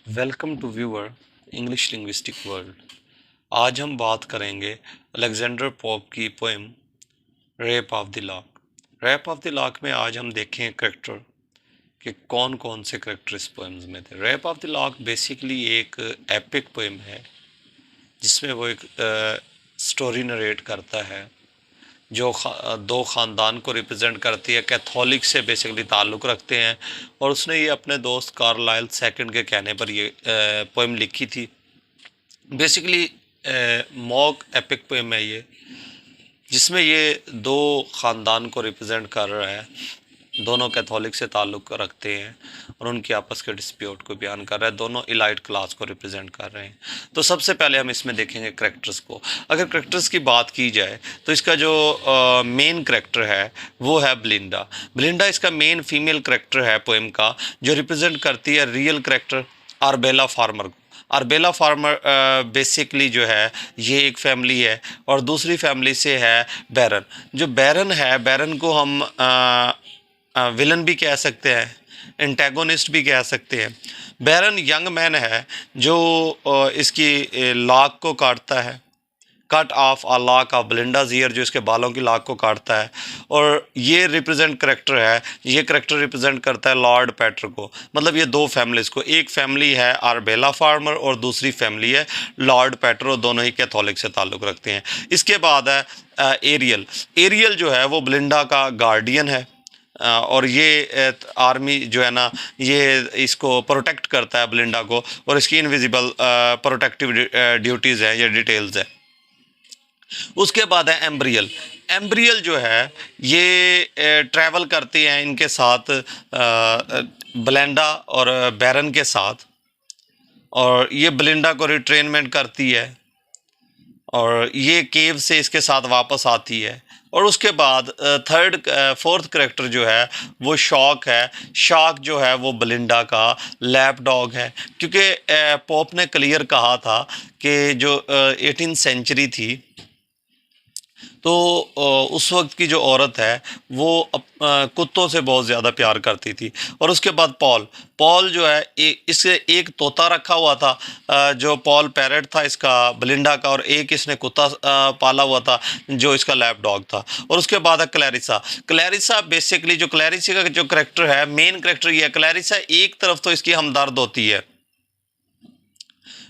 Welcome to viewer English linguistic world. आज हम बात करेंगे अलेक्जेंडर पोप की poem rape of the lock. Rape of the lock में आज हम देखेंगे करेक्टर कि कौन कौन से करेक्टर इस पोएम्स में थे। Rape of the lock basically एक एपिक पोएम है जिसमें वो एक स्टोरी नरेट करता है जो दो ख़ानदान को रिप्रेजेंट करती है, कैथोलिक से बेसिकली ताल्लुक़ रखते हैं। और उसने ये अपने दोस्त कार्लाइल सेकंड के कहने पर ये पोएम लिखी थी। बेसिकली मॉक एपिक पोएम है ये, जिसमें ये दो ख़ानदान को रिप्रेजेंट कर रहा है, दोनों कैथोलिक से ताल्लुक़ रखते हैं और उनकी आपस के डिस्प्यूट को बयान कर रहा है, दोनों इलाइट क्लास को रिप्रेजेंट कर रहे हैं। तो सबसे पहले हम इसमें देखेंगे करेक्टर्स को। अगर करेक्टर्स की बात की जाए तो इसका जो मेन करेक्टर है वो है ब्लिंडा। ब्लिंडा इसका मेन फीमेल करेक्टर है पोएम का, जो रिप्रेजेंट करती है रियल करेक्टर आरबेला फार्मर को। आरबेला फार्मर बेसिकली जो है ये एक फैमिली है और दूसरी फैमिली से है बैरन। जो बैरन है, बैरन को हम विलन भी कह सकते हैं, एंटेगोनिस्ट भी कह सकते हैं। बैरन यंग मैन है जो इसकी लाक को काटता है, cut off a lock of Belinda's hair, जो इसके बालों की लाक को काटता है। और ये रिप्रेजेंट करेक्टर है, ये करेक्टर रिप्रेजेंट करता है लॉर्ड पैटर को। मतलब ये दो फैमिलीज़ को, एक फैमिली है आरबेला फार्मर और दूसरी फैमिली है लॉर्ड पैटर, और दोनों ही कैथोलिक से ताल्लुक़ रखते हैं। इसके बाद है एरियल। एरियल जो है वो ब्लिंडा का गार्डियन है और ये आर्मी जो है ना, ये इसको प्रोटेक्ट करता है ब्लिंडा को, और इसकी इनविजिबल प्रोटेक्टिव ड्यूटीज़ हैं, ये डिटेल्स है। उसके बाद है एम्ब्रियल। एम्ब्रियल जो है ये ट्रैवल करती हैं इनके साथ ब्लिंडा और बैरन के साथ, और ये ब्लिंडा को रिट्रेनमेंट करती है और ये केव से इसके साथ वापस आती है। और उसके बाद फोर्थ करेक्टर जो है वो शॉक है। शॉक जो है वो ब्लिंडा का लैप डॉग है, क्योंकि पोप ने क्लियर कहा था कि जो 18th सेंचुरी थी तो उस वक्त की जो औरत है वो कुत्तों से बहुत ज़्यादा प्यार करती थी। और उसके बाद पॉल जो है इससे एक तोता रखा हुआ था जो पॉल पैरेट था इसका ब्लिंडा का, और एक इसने कुत्ता पाला हुआ था जो इसका लैप डॉग था। और उसके बाद है क्लैरिसा। क्लैरिसा बेसिकली जो क्लैरिसा का जो करेक्टर है, मेन करेक्टर ये है। क्लैरिसा एक तरफ तो इसकी हमदर्द होती है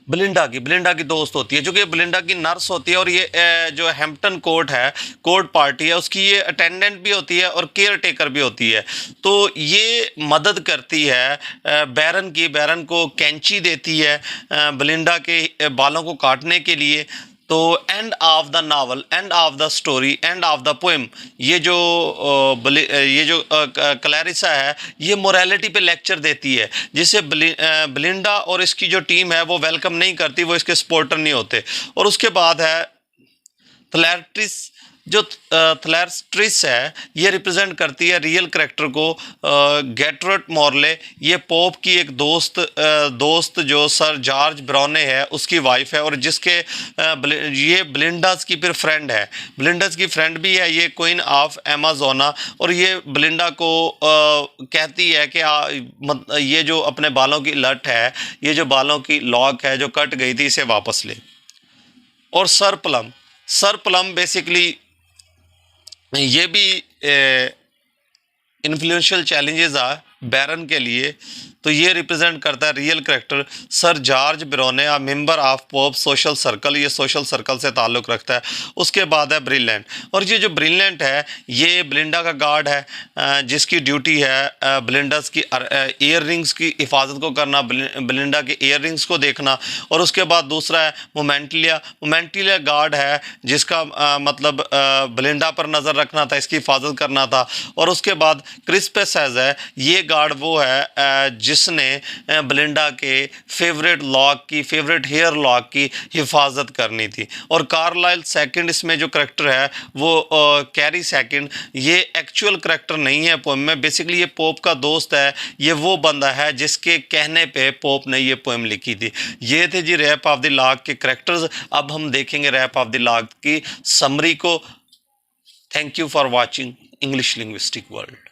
ब्लिंडा की दोस्त होती है, जो कि ब्लिंडा की नर्स होती है, और ये जो हैम्पटन कोर्ट है, कोर्ट पार्टी है, उसकी ये अटेंडेंट भी होती है और केयर टेकर भी होती है। तो ये मदद करती है बैरन को कैंची देती है ब्लिंडा के बालों को काटने के लिए। तो end of the novel, end of the story, end of the poem, ये जो क्लैरिसा है ये मोरालिटी पे लेक्चर देती है, जिसे ब्लिंडा और इसकी जो टीम है वो वेलकम नहीं करती, वो इसके सपोर्टर नहीं होते। और उसके बाद है थलैर्टिस। जो थलैर्टिस है ये रिप्रेजेंट करती है रियल करेक्टर को गेटरेट मॉर्ले। ये पोप की एक दोस्त जो सर जॉर्ज ब्राउने है उसकी वाइफ है, और जिसके ये ब्लिंडास की फिर फ्रेंड है, ब्लिंडास की फ्रेंड भी है ये क्वीन ऑफ अमेज़ोना। और ये ब्लिंडा को कहती है कि ये जो अपने बालों की लट है, ये जो बालों की लॉक है जो कट गई थी, इसे वापस ले। और सर प्लम बेसिकली ये भी इन्फ्लुएंशियल चैलेंजेस आ बैरन के लिए। तो ये रिप्रेजेंट करता है real character sir George Browne, a member of Pope social circle, ये सोशल सर्कल से ताल्लुक़ रखता है। उसके बाद है ब्रिलियंट। और ये जो ब्रिलियंट है ये ब्लिंडा का गार्ड है, जिसकी ड्यूटी है ब्लिंडास की ईयर रिंग्स की हिफाजत को करना, ब्लिंडा के ईयर रिंग्स को देखना। और उसके बाद दूसरा है मोमेंटिलिया गार्ड है, जिसका मतलब ब्लिंडा पर नज़र रखना था, इसकी हिफाजत करना था। और उसके बाद क्रिस्पेस है, ये गार्ड वो है जिसने ब्लिंडा के फेवरेट हेयर लॉक की हिफाजत करनी थी। और कार्लाइल सेकंड इसमें जो करेक्टर है वो कैरी सेकंड, ये एक्चुअल करेक्टर नहीं है पोएम में। बेसिकली ये पोप का दोस्त है, ये वो बंदा है जिसके कहने पे पोप ने ये पोएम लिखी थी। ये थे जी रैप ऑफ द लॉक के करेक्टर्स। अब हम देखेंगे रैप ऑफ द लॉक की समरी को। Thank you for watching English linguistic world.